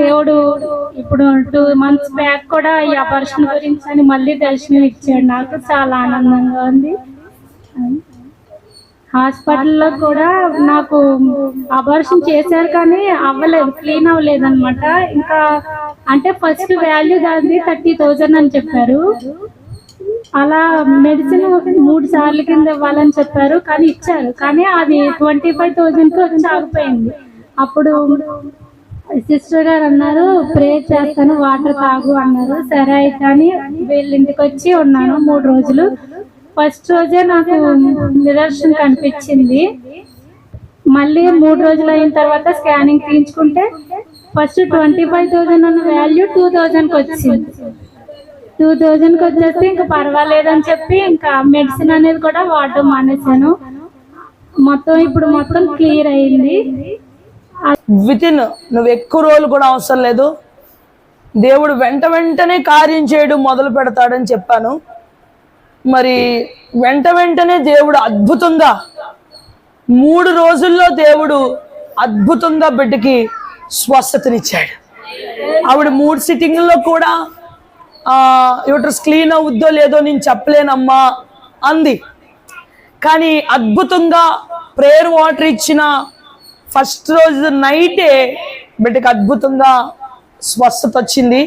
దేవుడు ఇప్పుడు 2 months back కూడా ఈ అబార్షన్ గురించి అని మళ్ళీ దర్శనం ఇచ్చాడు. నాకు చాలా ఆనందంగా ఉంది. హాస్పిటల్లో కూడా నాకు అబార్షన్ చేశారు కానీ అవ్వలేదు, క్లీన్ అవ్వలేదు అనమాట. ఇంకా అంటే ఫస్ట్ వాల్యూ దాన్ని 30,000 అని చెప్పారు. అలా మెడిసిన్ 3 సార్లు కింద ఇవ్వాలని చెప్పారు కానీ ఇచ్చారు, కానీ అది 25,000కి వచ్చి ఆగిపోయింది. అప్పుడు సిస్టర్ గారు అన్నారు, ప్రే చేస్తాను, వాటర్ తాగు అన్నారు. సరే అయితే అని వీళ్ళ ఇంటికి వచ్చి ఉన్నాను 3 రోజులు. ఫస్ట్ రోజే నాకు నిదర్శనం కనిపించింది. మళ్ళీ 3 రోజులు అయిన తర్వాత స్కానింగ్ తీయించుకుంటే ఫస్ట్ 25,000 ఉన్న వాల్యూ 2,000కి వచ్చింది. 2,000కి వచ్చేస్తే ఇంకా పర్వాలేదని చెప్పి ఇంకా మెడిసిన్ అనేది కూడా వాడడం మానేశాను. ఇప్పుడు మొత్తం క్లియర్ అయింది. వితిన్ నువ్వు ఎక్కువ రోజులు కూడా అవసరం లేదు, దేవుడు వెంటనే కార్యం చేయడం మొదలు పెడతాడని చెప్పాను. మరి వెంటనే దేవుడు అద్భుతంగా 3 రోజుల్లో దేవుడు అద్భుతంగా బిడ్డకి స్వస్థతనిచ్చాడు. ఆవిడ 3 సిట్టింగ్లో కూడా యూట్రస్ క్లీన్ అవుద్దో లేదో నేను చెప్పలేనమ్మా అంది. కానీ అద్భుతంగా ప్రేయర్ వాటర్ ఇచ్చిన ఫస్ట్ రోజు నైటే బిడ్డకి అద్భుతంగా స్వస్థత వచ్చింది.